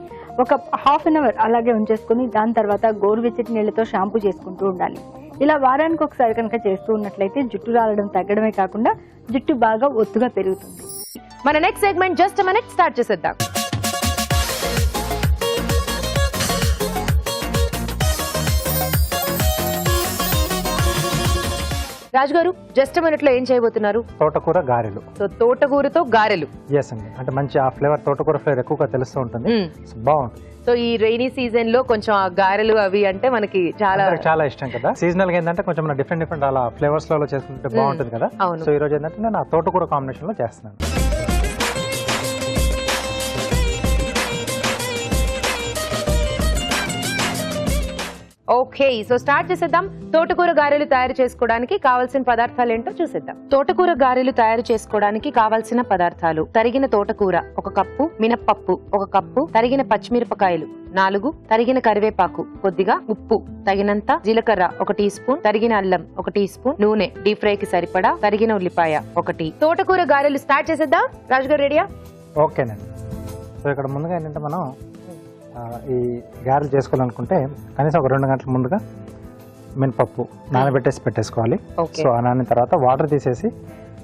ఒక ½ అన్ అవర్ అలాగే ఉంచేసుకుని దాని తర్వాత గోరువెచ్చటి నీళ్లతో షాంపూ చేసుకుంటూ ఉండాలి. ఇలా వారానికి ఒకసారి కనుక చేస్తూ ఉన్నట్లయితే జుట్టు రాలడం తగ్గడమే కాకుండా జుట్టు బాగా ఒత్తుగా పెరుగుతుంది.
మన next segment just minute start చేసేద్దాం. రాజు గారు, జస్ట్ మినిట్ లో ఏం చేయబోతున్నారు?
తోటకూర గారెలు.
సో తోటకూరతో గారెలు.
ఎస్ అండి, అంటే మంచి ఆ ఫ్లేవర్, తోటకూర ఫ్లేవర్ ఎక్కువగా తెలుస్తూ ఉంటుంది. సో బాగుంటుంది.
సో ఈ రైనీ సీజన్ లో కొంచెం ఆ గారెలు అవి అంటే మనకి
చాలా ఇష్టం కదా. సీజనల్ గా ఏంటంటే కొంచెం డిఫరెంట్ అలా ఫ్లేవర్స్ లో చేసుకుంటే బాగుంటుంది కదా.
అవును.
సో ఈ రోజు ఏంటంటే నేను ఆ తోటకూర కాంబినేషన్ లో చేస్తున్నాను.
ఓకే, సో స్టార్ట్ చేసేద్దాం. తోటకూర గారెలు తయారు చేసుకోవడానికి కావాల్సిన పదార్థాలు ఏంటో చూసేద్దాం. తోటకూర గారెలు తయారు చేసుకోవడానికి కావాల్సిన పదార్థాలు: తరిగిన తోటకూర 1 కప్పు, మినప్పప్పు 1 కప్పు, తరిగిన పచ్చిమిరపకాయలు 4, తరిగిన కరివేపాకు కొద్దిగా, ఉప్పు తగినంత, జీలకర్ర 1 టీ స్పూన్, తరిగిన అల్లం 1 టీ స్పూన్, నూనె డీప్ ఫ్రై కి సరిపడా, తరిగిన ఉల్లిపాయ 1. తోటకూర గారెలు స్టార్ట్ చేసేద్దాం. రాజు గారు రెడీయా?
ఓకేనండి. సో ఇక్కడ ముందుగా ఏంటంటే మనం ఈ గారెలు చేసుకోవాలనుకుంటే కనీసం ఒక 2 గంటల ముందుగా మినపప్పు నానబెట్టేసి పెట్టేసుకోవాలి. సో ఆ నానిన తర్వాత వాటర్ తీసేసి,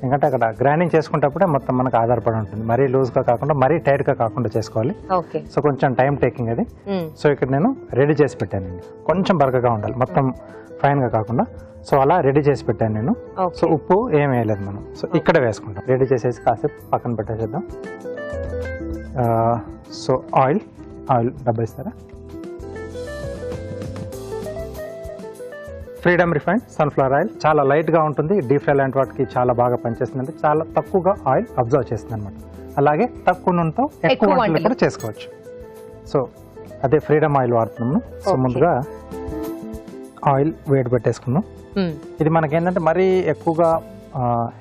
ఎందుకంటే అక్కడ గ్రైండింగ్ చేసుకునేటప్పుడే మొత్తం మనకు ఆధారపడి ఉంటుంది. మరీ లూజ్గా కాకుండా మరీ టైట్గా కాకుండా చేసుకోవాలి. సో కొంచెం టైం టేకింగ్ అది. సో ఇక్కడ నేను రెడీ చేసి పెట్టానండి. కొంచెం బరకగా ఉండాలి, మొత్తం ఫైన్గా కాకుండా. సో అలా రెడీ చేసి పెట్టాను నేను. సో ఉప్పు ఏం వేయలేదు మనం. సో ఇక్కడ వేసుకుంటాం. రెడీ చేసేసి కాసేపు పక్కన పెట్టేసేద్దాం. సో ఆయిల్ డబ్బా ఇస్తారా? ఫ్రీడమ్ రిఫైండ్ సన్ఫ్లవర్ ఆయిల్ చాలా లైట్గా ఉంటుంది. డీప్ ఫ్రై లాంటి వాటికి చాలా బాగా పనిచేస్తుంది. అంటే చాలా తక్కువగా ఆయిల్ అబ్జర్వ్ చేస్తుంది అనమాట. అలాగే తక్కువ నూనెతో ఎక్కువ వంటలు కూడా చేసుకోవచ్చు. సో అదే ఫ్రీడమ్ ఆయిల్ వాడుతున్నాము. సో ముందుగా ఆయిల్ వేడి పెట్టేసుకున్నాం. ఇది మనకి ఏంటంటే మరీ ఎక్కువగా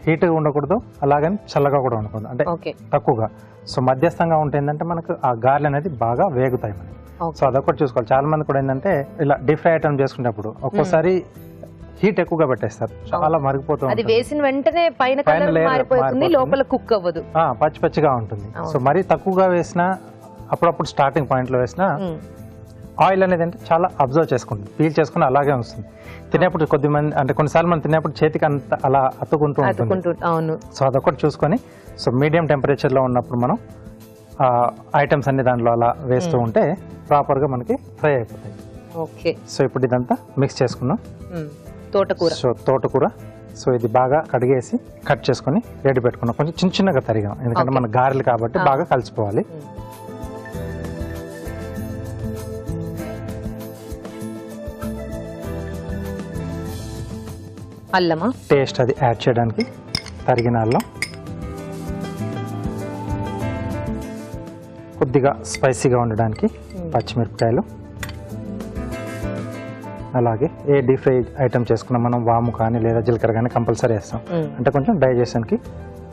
హీట్గా ఉండకూడదు, అలాగని చల్లగా కూడా ఉండకూడదు, అంటే తక్కువగా. సో మధ్యస్థంగా ఉంటే ఏంటంటే మనకు ఆ గారెలు అనేది బాగా వేగుతాయి మనకి. సో అదొకటి చూసుకోవాలి. చాలా మంది కూడా ఏంటంటే ఇలా డీప్ ఫ్రై ఐటమ్ చేసుకునేటప్పుడు ఒక్కోసారి హీట్ ఎక్కువగా పెట్టేస్తారు, చాలా మరిగిపోతుంది.
అది వేసిన వెంటనే పైన కలర్ మారిపోతుంది, లోపల కుక్ అవ్వదు,
పచ్చి పచ్చిగా ఉంటుంది. సో మరీ తక్కువగా వేసినా, అప్పుడప్పుడు స్టార్టింగ్ పాయింట్ లో వేసినా ఆయిల్ అనేది అంటే చాలా అబ్జర్వ్ చేసుకుంటుంది, పీల్ చేసుకుని అలాగే వస్తుంది. తినేప్పుడు కొద్దిమంది అంటే కొన్నిసార్లు మనం తినేప్పుడు చేతికి అంత అలా అతుకుంటూ ఉంటుంది. సో అదొకటి చూసుకొని, సో మీడియం టెంపరేచర్ లో ఉన్నప్పుడు మనం ఐటమ్స్ అన్ని దాంట్లో అలా వేస్తూ ఉంటే ప్రాపర్ గా మనకి ఫ్రై అయిపోతాయి.
ఓకే,
సో ఇప్పుడు ఇదంతా మిక్స్ చేసుకున్నాం.
తోటకూర.
సో తోటకూర, సో ఇది బాగా కడిగేసి కట్ చేసుకుని రెడీ పెట్టుకున్నాం. కొంచెం చిన్న చిన్నగా తరిగాం, ఎందుకంటే మన గారెలు కాబట్టి బాగా కలిసిపోవాలి.
అల్లమా
టేస్ట్ అది యాడ్ చేయడానికి తరిగిన అల్లం, కొద్దిగా స్పైసీగా ఉండడానికి పచ్చిమిరపకాయలు, అలాగే ఏ డీప్ ఫ్రై ఐటమ్ చేసుకున్నా మనం వాము కానీ లేదా జీలకర్ర కానీ కంపల్సరీ వేస్తాం, అంటే కొంచెం డైజెషన్కి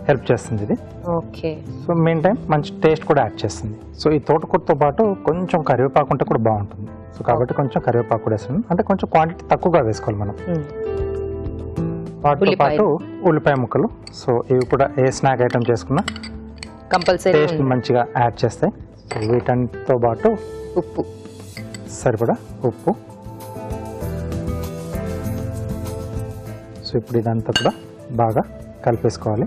హెల్ప్ చేస్తుంది ఇది.
ఓకే,
సో మెయిన్ టైం మంచి టేస్ట్ కూడా యాడ్ చేస్తుంది. సో ఈ తోటకూరతో పాటు కొంచెం కరివేపాకు ఉంటే కూడా బాగుంటుంది. సో కాబట్టి కొంచెం కరివేపాకు కూడా వేస్తున్నాం, అంటే కొంచెం క్వాంటిటీ తక్కువగా వేసుకోవాలి మనం. వాటితో పాటు ఉల్లిపాయ ముక్కలు. సో ఇవి కూడా ఏ స్నాక్ ఐటమ్ చేసుకున్నా
కంపల్సరీ
టేస్ట్ మంచిగా యాడ్ చేస్తాయి. సో వీటన్నిటితో పాటు
ఉప్పు,
సరిపడా ఉప్పు. సో ఇప్పుడు ఇదంతా కూడా బాగా కలిపేసుకోవాలి.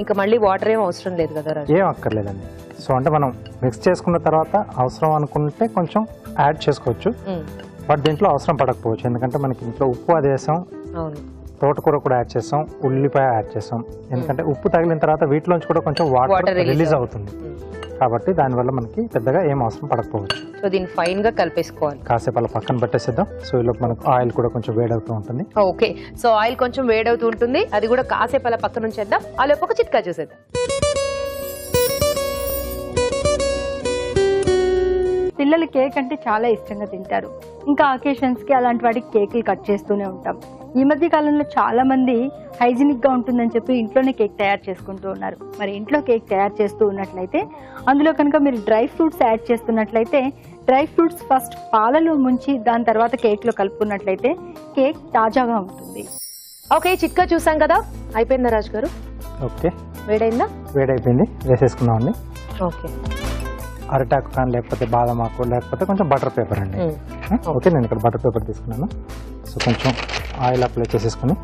ఇంకా మళ్ళీ వాటర్ ఏం అవసరం లేదు కదా రాజు?
ఏం అక్కర్లేదండి. సో అంటే మనం మిక్స్ చేసుకున్న తర్వాత అవసరం అనుకుంటే కొంచెం యాడ్ చేసుకోవచ్చు, బట్ దీంట్లో అవసరం పడకపోవచ్చు. ఎందుకంటే మనకి ఇంట్లో ఉప్పు అది వేసాం, తోటకూర కూడా యాడ్ చేసాం, ఉల్లిపాయ యాడ్ చేసాం. ఎందుకంటే ఉప్పు తగిలిన తర్వాత వీటిలోంచి కూడా కొంచెం వాటర్ రిలీజ్ అవుతుంది, కాబట్టి దానివల్ల మనకి పెద్దగా ఏం అవసరం పడకపోవచ్చు.
సో దీన్ని ఫైన్ గా కలిపేసుకోవాలి.
కాసేపు అలా పక్కన పెట్టేసేద్దాం. సో ఇలా మనకు ఆయిల్ కూడా కొంచెం వేడవుతూ ఉంటుంది.
ఓకే, సో ఆయిల్ కొంచెం వేడవుతూ ఉంటుంది, అది కూడా కాసేపు అలా పక్కన ఉంచేద్దాం. ఆ లోపు ఒక చిట్కా చూసేద్దాం.
పిల్లలు కేక్ అంటే చాలా ఇష్టంగా తింటారు. ఇంకా అకేషన్స్ కి అలాంటి వాటికి కేకులు కట్ చేస్తూనే ఉంటాం. ఈ మధ్య కాలంలో చాలా మంది హైజీనిక్ గా ఉంటుందని చెప్పి ఇంట్లోనే కేక్ తయారు చేసుకుంటూ ఉన్నారు. మరి ఇంట్లో కేక్ తయారు చేస్తూ ఉన్నట్లయితే అందులో కనుక మీరు డ్రై ఫ్రూట్స్ యాడ్ చేస్తున్నట్లయితే డ్రై ఫ్రూట్స్ ఫస్ట్ పాలలో ముంచి దాని తర్వాత కేక్ లో కలుపుకున్నట్లయితే కేక్ తాజాగా ఉంటుంది.
ఓకే, చిట్కా చూసాం కదా, అయిపోయిందా రాజు గారు?
ఓకే,
వేడైందా?
వేడైపోయింది, వేసేసుకున్నామండి.
ఓకే,
అరటాకు కానీ లేకపోతే బాదం ఆకు లేకపోతే కొంచెం బటర్ పేపర్ అండి. ఓకే, నేను ఇక్కడ బటర్ పేపర్ తీసుకున్నాను. సో కొంచెం ఆయిల్ అప్లై చేసేసుకుని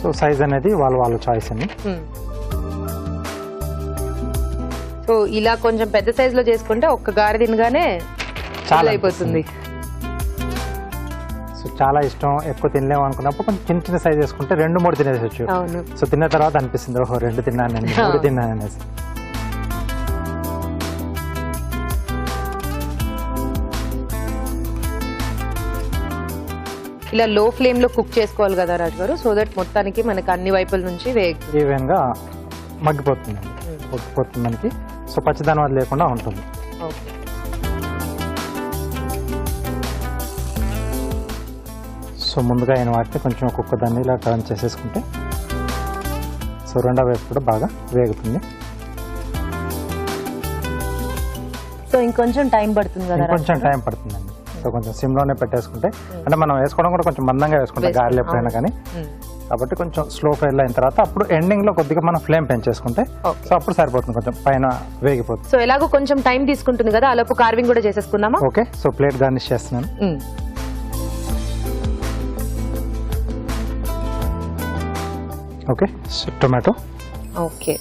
సో సైజ్ అనేది వాళ్ళ చాయిస్ అండి.
సో ఇలా కొంచెం పెద్ద సైజ్ లో చేసుకుంటే ఒక్క గారి తినగానే చాలా అయిపోతుంది.
సో చాలా ఇష్టం, ఎక్కువ తినలేము అనుకున్నప్పుడు కొంచెం చిన్న చిన్న సైజ్ చేసుకుంటే 2-3 తినేసొచ్చు.
అవును.
సో తిన్న తర్వాత అనిపిస్తుంది, ఓహో 2 తిన్నాను 3 తిన్నాను అనేసి.
ఇలా లో ఫ్లేమ్ లో కుక్ చేసుకోవాలి కదా రాజు గారు, సో దట్ మొత్తానికి మనకి అన్ని వైపుల నుంచి
ఈవెన్ గా మగ్గిపోతుంది, ఉడికిపోతుంది మనకి. సో పచ్చిదనం అది లేకుండా ఉంటుంది.
ఓకే,
సో ముందుగా అయిన వాటిని కొంచెం ఒక్కొక్క దాన్ని ఇలా టర్న్ చేసేసుకుంటే సో రెండో వైపు కూడా బాగా వేగుతుంది.
సో ఇంకొంచెం టైం పడుతుంది కదా?
కొంచెం టైం పడుతుందండి. సో కొంచెం సిమ్లోనే పెట్టేసుకుంటే, అంటే మనం వేసుకోవడం కూడా కొంచెం మందంగా వేసుకుంటాం గారెలు ఎప్పుడైనా కానీ, కాబట్టి కొంచెం స్లో ఫైర్ అయిన తర్వాత అప్పుడు ఎండింగ్ లో కొద్దిగా మనం ఫ్లేమ్ పెంచేసుకుంటే సో అప్పుడు సరిపోతుంది, కొంచెం పైన వేగిపోతుంది.
సో ఎలాగో కొంచెం టైం తీసుకుంటుంది కదా, అలాపు కార్వింగ్ కూడా చేసేసుకుందామా?
ఓకే, సో ప్లేట్ గార్నిష్ చేస్తున్నాను. Okay, tomato.
Okay,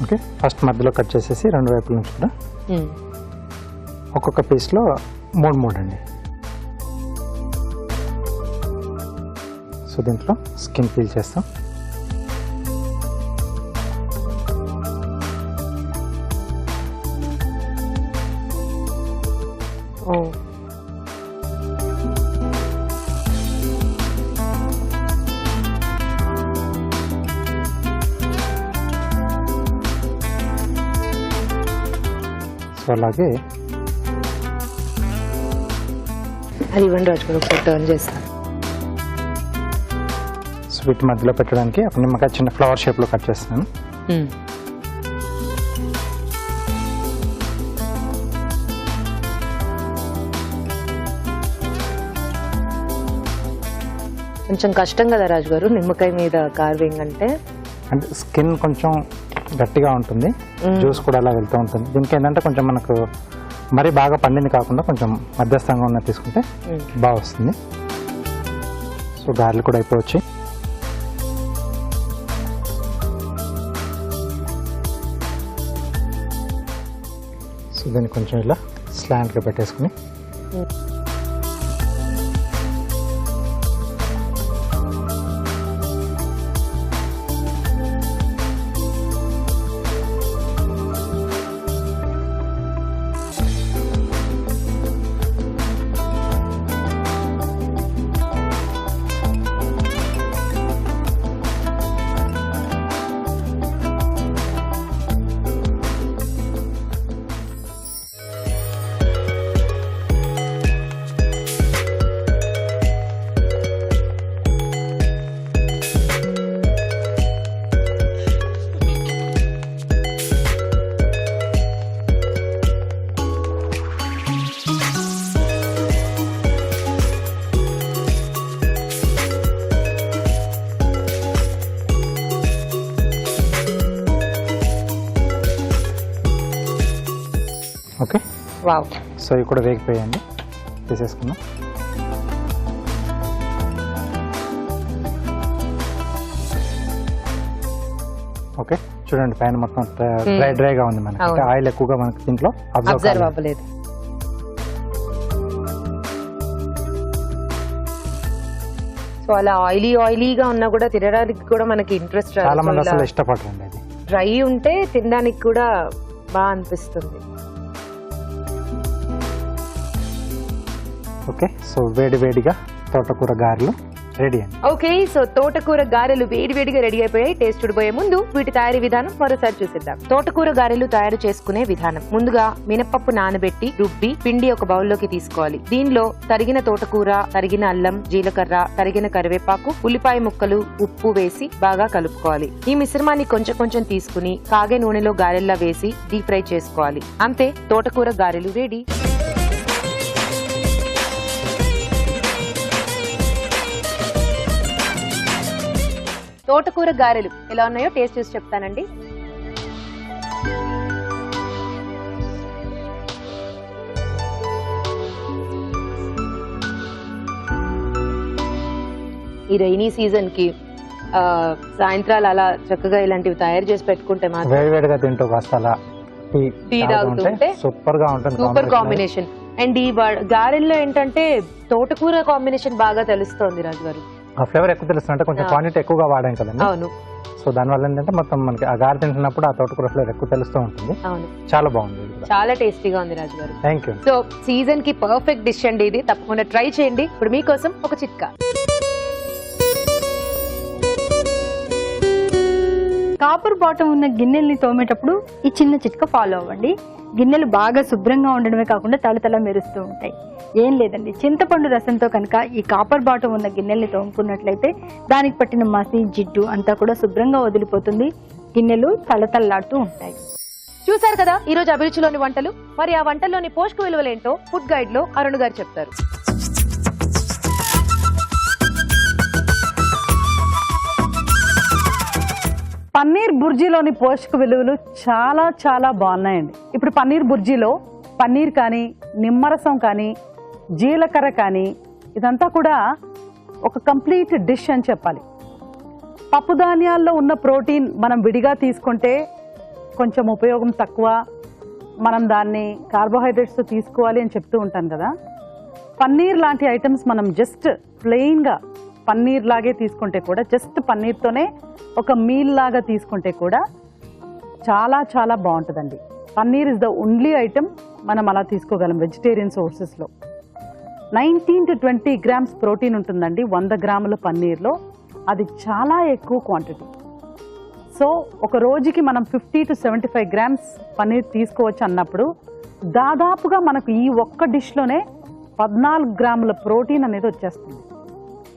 okay, first మధ్యలో కట్ చేసేసి రెండు వైపుల నుంచి కూడా ఒక్కొక్క పీస్లో 3 అండి. సో దీంట్లో స్కిన్ పీల్ చేస్తాం. సో అలాగే
అది ఇవ్వండి రాజు గారు, ఒకసారి టర్న్ చేస్తాను.
స్వీట్ మధ్యలో పెట్టడానికి ఒక నిమ్మకాయ చిన్న ఫ్లవర్ షేప్ లో కట్ చేస్తున్నాను.
కొంచెం కష్టం కదా రాజు గారు నిమ్మకాయ మీద కార్వింగ్ అంటే
స్కిన్ కొంచెం గట్టిగా ఉంటుంది, జ్యూస్ కూడా అలా వెళ్తూ ఉంటుంది. దీనికి ఏంటంటే కొంచెం మనకు మరీ బాగా పండింది కాకుండా కొంచెం మధ్యస్థంగా ఉన్న తీసుకుంటే బాగా వస్తుంది. సో గారెలు కూడా అయిపోవచ్చు. సో దీన్ని కొంచెం ఇలా స్లాంట్గా పెట్టేసుకుని
వావ్.
సో ఇవి కూడా వేగిపోయాయండి, తీసేసుకుందాం. ఓకే, చూడండి పైన మొత్తం డ్రైగా ఉంది మనకి, అంటే ఆయిల్ ఎక్కువగా మనకి దీంట్లో
అబ్జర్వ్ అవ్వలేదు. సో అలా ఆయిలీగా ఉన్నా కూడా తినడానికి కూడా మనకి ఇంట్రెస్ట్
చాలా మంది అసలు ఇష్టపడరండి. అది
డ్రై ఉంటే తినడానికి కూడా బాగా అనిపిస్తుంది.
ఓకే, సో వేడిగా తోటకూర గారెలు రెడీ అండి.
ఓకే, సో తోటకూర గారెలు వేడిగా రెడీ అయిపోయాయి. టేస్ట్ చూడబోయే ముందు వీటి తయారీ విధానం మరోసారి చూసిద్దాం. తోటకూర గారెలు తయారు చేసుకునే విధానం: ముందుగా మినపప్పు నానబెట్టి రుబ్బి పిండి ఒక బౌల్లోకి తీసుకోవాలి. దీనిలో తరిగిన తోటకూర, తరిగిన అల్లం, జీలకర్ర, తరిగిన కరివేపాకు, ఉల్లిపాయ ముక్కలు, ఉప్పు వేసి బాగా కలుపుకోవాలి. ఈ మిశ్రమాన్ని కొంచెం తీసుకుని కాగే నూనెలో గారెల్లా వేసి డీప్ ఫ్రై చేసుకోవాలి. అంతే, తోటకూర గారెలు రెడీ. తోటకూర గారెలు ఎలా ఉన్నాయో టేస్ట్ చూసి చెప్తానండి. ఈ రైనీ సీజన్ కి సాయంత్రాలు అలా చక్కగా ఇలాంటివి తయారు చేసి పెట్టుకుంటే మాత్రం
వేడిగా తింటూ కాస్త అలా
టీ తాగుతుంటే
సూపర్ గా ఉంటుంది.
Super combination. అండ్ ఈ గారెల్లో ఏంటంటే తోటకూర కాంబినేషన్ బాగా తెలుస్తోంది రాజు గారు.
ఆ ఫ్లేవర్ ఎక్కువ తెలుస్తుంది, అంటే కొంచెం క్వాంటిటీ ఎక్కువగా వాడాం కదండి.
అవును.
సో దానివల్ల ఏంటంటే మొత్తం మనకి ఆ గారె తింటున్నప్పుడు ఆ తోటకూర ఫ్లేవర్ ఎక్కువ తెలుస్తూ ఉంటుంది.
అవును,
చాలా బాగుంది,
చాలా టేస్టీగా ఉంది రాజు గారు.
Thank you.
సో సీజన్ కి పర్ఫెక్ట్ డిష్ అండి ఇది, తప్పకుండా ట్రై చేయండి. ఇప్పుడు మీకోసం ఒక చిట్కా.
కాపర్ బాటం ఉన్న గిన్నెల్ని తోమేటప్పుడు ఈ చిన్న చిట్కా ఫాలో అవ్వండి. గిన్నెలు బాగా శుభ్రంగా ఉండడమే కాకుండా తళతళ మెరుస్తూ ఉంటాయి. ఏం లేదండి, చింతపండు రసంతో కనుక ఈ కాపర్ బాటం ఉన్న గిన్నెల్ని తోముకున్నట్లయితే దానికి పట్టిన మసి, జిడ్డు అంతా కూడా శుభ్రంగా వదిలిపోతుంది. గిన్నెలు తళతళలాడుతూ ఉంటాయి.
చూసారు కదా ఈ రోజు అభిరుచిలోని వంటలు. మరి ఆ వంటల్లోని పోషక విలువలేంటో ఫుడ్ గైడ్ లో అరుణ్ గారు చెప్తారు.
పన్నీర్ బుర్జీలోని పోషక విలువలు చాలా చాలా బాగున్నాయండి. ఇప్పుడు పన్నీర్ బుర్జీలో పన్నీర్ కానీ, నిమ్మరసం కానీ, జీలకర్ర కానీ, ఇదంతా కూడా ఒక కంప్లీట్ డిష్ అని చెప్పాలి. పప్పు ధాన్యాల్లో ఉన్న ప్రోటీన్ మనం విడిగా తీసుకుంటే కొంచెం ఉపయోగం తక్కువ, మనం దాన్ని కార్బోహైడ్రేట్స్తో తీసుకోవాలి అని చెప్తూ ఉంటాను కదా. పన్నీర్ లాంటి ఐటమ్స్ మనం జస్ట్ ప్లెయిన్గా పన్నీర్ లాగే తీసుకుంటే కూడా, జస్ట్ పన్నీర్తోనే ఒక మీల్ లాగా తీసుకుంటే కూడా చాలా చాలా బాగుంటుందండి. Paneer is the only item మనం అలా తీసుకోగలం వెజిటేరియన్ సోర్సెస్లో. 19 to 20 grams ప్రోటీన్ ఉంటుందండి 100 గ్రాముల పన్నీర్లో. అది చాలా ఎక్కువ క్వాంటిటీ. సో ఒక రోజుకి మనం 50 to 75 grams పన్నీర్ తీసుకోవచ్చు అన్నప్పుడు దాదాపుగా మనకు ఈ ఒక్క డిష్లోనే 14 గ్రాముల ప్రోటీన్ అనేది వచ్చేస్తుంది.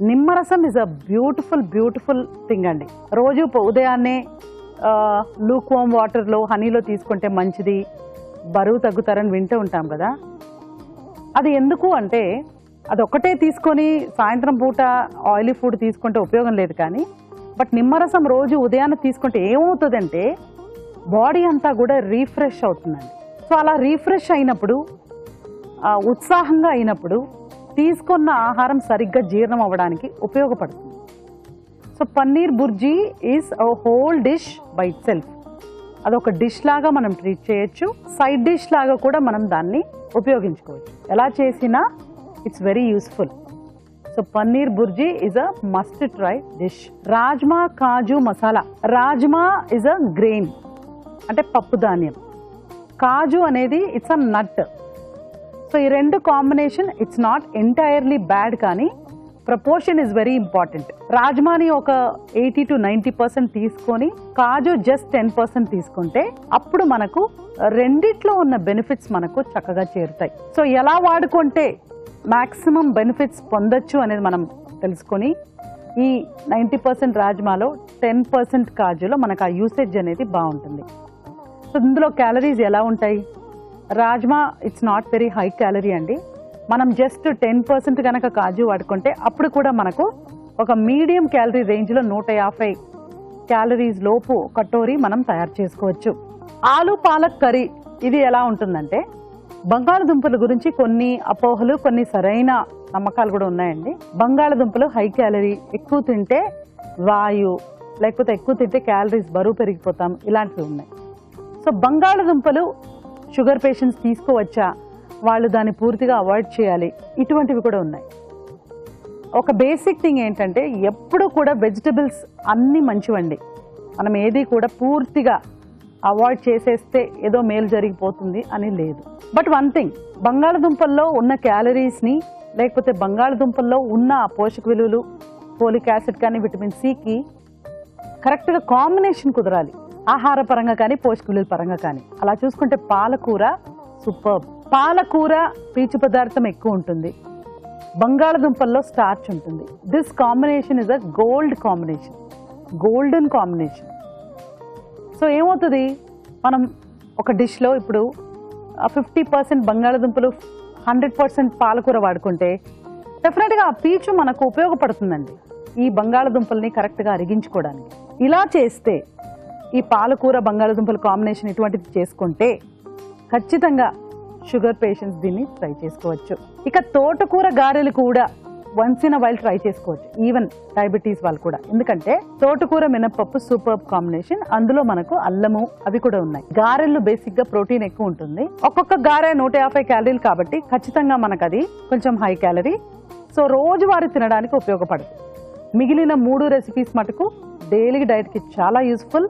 నిమ్మరసం ఇస్ అ బ్యూటిఫుల్ థింగ్ అండి. రోజు ఉదయాన్నే లూక్ వామ్ వాటర్లో హనీలో తీసుకుంటే మంచిది, బరువు తగ్గుతారని వింటూ ఉంటాం కదా. అది ఎందుకు అంటే అది ఒక్కటే తీసుకొని సాయంత్రం పూట ఆయిలీ ఫుడ్ తీసుకుంటే ఉపయోగం లేదు. కానీ బట్ నిమ్మరసం రోజు ఉదయాన్నే తీసుకుంటే ఏమవుతుందంటే బాడీ అంతా కూడా రీఫ్రెష్ అవుతుందండి. సో అలా రీఫ్రెష్ అయినప్పుడు, ఉత్సాహంగా అయినప్పుడు తీసుకున్న ఆహారం సరిగ్గా జీర్ణం అవ్వడానికి ఉపయోగపడుతుంది. So paneer bhurji is a whole dish by it self. అదొక డిష్ లాగా మనం ట్రీట్ చేయొచ్చు, సైడ్ డిష్ లాగా కూడా మనం దాన్ని ఉపయోగించుకోవచ్చు. ఎలా చేసినా it's very useful. So paneer bhurji is a must try dish. Rajma kaju masala. Rajma is a grain, అంటే పప్పు ధాన్యం. కాజు అనేది ఇట్స్ అ నట్. సో ఈ రెండు combination it's not entirely bad, కానీ ప్రపోర్షన్ ఇస్ వెరీ ఇంపార్టెంట్. రాజ్మాని ఒక 80 to 90% తీసుకొని కాజు జస్ట్ 10% తీసుకుంటే అప్పుడు మనకు రెండిట్లో ఉన్న బెనిఫిట్స్ మనకు చక్కగా చేరుతాయి. సో ఎలా వాడుకుంటే మాక్సిమం బెనిఫిట్స్ పొందొచ్చు అనేది మనం తెలుసుకొని ఈ 90% రాజ్మాలో 10% కాజులో మనకు ఆ యూసేజ్ అనేది బాగుంటుంది. సో ఇందులో క్యాలరీస్ ఎలా ఉంటాయి? Rajma it's not very high calorie అండి. మనం జస్ట్ 10% కనుక కాజు వాడుకుంటే అప్పుడు కూడా మనకు ఒక మీడియం క్యాలరీ రేంజ్లో 150 క్యాలరీస్ లోపు కటోరీ మనం తయారు చేసుకోవచ్చు. ఆలు పాలక్ కర్రీ ఇది ఎలా ఉంటుందంటే బంగాళదుంపల గురించి కొన్ని అపోహలు, కొన్ని సరైన నమ్మకాలు కూడా ఉన్నాయండి. బంగాళదుంపలు హై క్యాలరీ, ఎక్కువ తింటే వాయు, లేకపోతే ఎక్కువ తింటే క్యాలరీస్, బరువు పెరిగిపోతాం, ఇలాంటివి ఉన్నాయి. సో బంగాళదుంపలు షుగర్ పేషెంట్స్ తీసుకోవచ్చా, వాళ్ళు దాన్ని పూర్తిగా అవాయిడ్ చేయాలి, ఇటువంటివి కూడా ఉన్నాయి. ఒక బేసిక్ థింగ్ ఏంటంటే ఎప్పుడు కూడా వెజిటబుల్స్ అన్నీ మంచివండి. మనం ఏది కూడా పూర్తిగా అవాయిడ్ చేసేస్తే ఏదో మేలు జరిగిపోతుంది అని లేదు. బట్ వన్ థింగ్, బంగాళదుంపల్లో ఉన్న క్యాలరీస్ని, లేకపోతే బంగాళదుంపల్లో ఉన్న పోషక విలువలు, ఫోలిక్ యాసిడ్ కానీ విటమిన్ సికి కరెక్ట్గా కాంబినేషన్ కుదరాలి, ఆహార పరంగా కానీ పోషక విలువల పరంగా కానీ. అలా చూసుకుంటే పాలకూర సూపర్. పాలకూర పీచు పదార్థం ఎక్కువ ఉంటుంది, బంగాళదుంపల్లో స్టార్చ్ ఉంటుంది. This combination is a gold combination, golden combination. So ఏమవుతుంది, మనం ఒక డిష్లో ఇప్పుడు 50% బంగాళదుంపలు 100% పాలకూర వాడుకుంటే డెఫినెట్గా ఆ పీచు మనకు ఉపయోగపడుతుందండి ఈ బంగాళదుంపల్ని కరెక్ట్గా అరిగించుకోవడానికి. ఇలా చేస్తే ఈ పాలకూర బంగాళదుంపల కాంబినేషన్ ఇటువంటిది చేసుకుంటే ఖచ్చితంగా షుగర్ పేషెంట్స్ దీన్ని ట్రై చేసుకోవచ్చు. ఇక తోటకూర గారెలు కూడా వన్స్ ఇన్ వైల్ ట్రై చేసుకోవచ్చు, ఈవెన్ డయాబెటీస్ వాళ్ళు కూడా. ఎందుకంటే తోటకూర మినపప్పు సూపర్ కాంబినేషన్, అందులో మనకు అల్లము అవి కూడా ఉన్నాయి. గారెల్లో బేసిక్ గా ప్రోటీన్ ఎక్కువ ఉంటుంది. ఒక్కొక్క గారె 150 క్యాలరీలు కాబట్టి ఖచ్చితంగా మనకు అది కొంచెం హై క్యాలరీ. సో రోజువారీ తినడానికి ఉపయోగపడుతుంది. మిగిలిన 3 రెసిపీస్ మటుకు డైలీ డైట్ కి చాలా యూస్ఫుల్,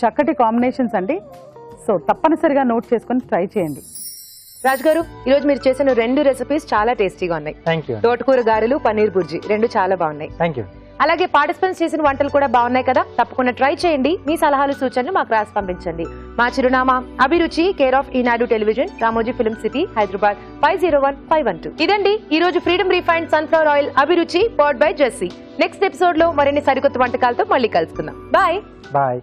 చక్కటి కాంబినేషన్స్ అండి. సో తప్పనిసరిగా నోట్ చేసుకొని ట్రై చేయండి.
రాజ్ గారు, ఈ రోజు మీరు చేసిన 2 రెసిపీస్ చాలా టేస్టీగా ఉన్నాయి.
Thank you.
తోటకూర గారెలు, పన్నీర్ బుర్జీ 2 చాలా బాగున్నాయి.
Thank you.
అలాగే పార్టిసిపెంట్స్ చేసిన వంటలు కూడా బాగున్నాయి కదా, తప్పకుండా ట్రై చేయండి. మీ సలహాలు సూచనలు మాకు రాసి పంపించండి. మా చిరునామా Abhiruchi, care of Eenadu television, Ramoji film city, Hyderabad 501512. ఇదండి ఈ రోజు freedom refined sunflower oil Abhiruchi powered by జెస్సీ. నెక్స్ట్ ఎపిసోడ్ లో మరిన్ని సరికొత్త వంటకాలతో మళ్ళీ కలుసుకుందాం. బాయ్.